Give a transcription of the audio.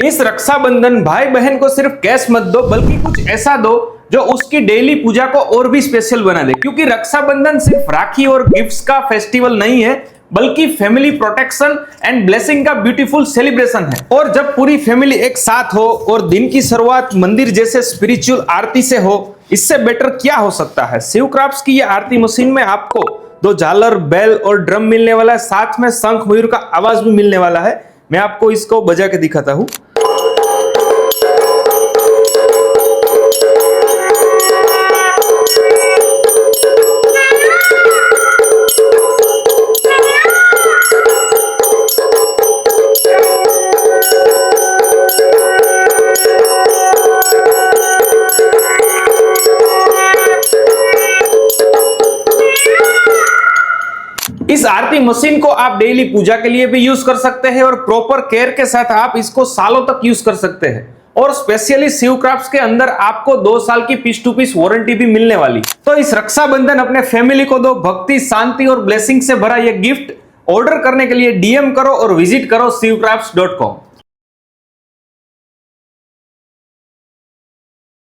इस रक्षाबंधन भाई बहन को सिर्फ कैश मत दो, बल्कि कुछ ऐसा दो जो उसकी डेली पूजा को और भी स्पेशल बना दे। क्योंकि रक्षाबंधन सिर्फ राखी और गिफ्ट्स का फेस्टिवल नहीं है, बल्कि फैमिली प्रोटेक्शन एंड ब्लेसिंग का ब्यूटीफुल सेलिब्रेशन है। और जब पूरी फैमिली एक साथ हो और दिन की शुरुआत मंदिर जैसे स्पिरिचुअल आरती से हो, इससे बेटर क्या हो सकता है। शिव क्राफ्ट्स की ये आरती मशीन में आपको 2 झालर, बेल और ड्रम मिलने वाला है, साथ में शंख मयूर का आवाज भी मिलने वाला है। मैं आपको इसको बजा के दिखाता हूं। इस आरती मशीन को आप डेली पूजा के लिए भी यूज कर सकते हैं और प्रॉपर केयर के साथ आप इसको सालों तक यूज कर सकते हैं। और स्पेशली शिव क्राफ्ट्स के अंदर आपको 2 साल की पीस टू पीस वारंटी भी मिलने वाली। तो इस रक्षाबंधन अपने फैमिली को दो भक्ति, शांति और ब्लेसिंग से भरा यह गिफ्ट। ऑर्डर करने के लिए डीएम करो और विजिट करो shivcrafts.com।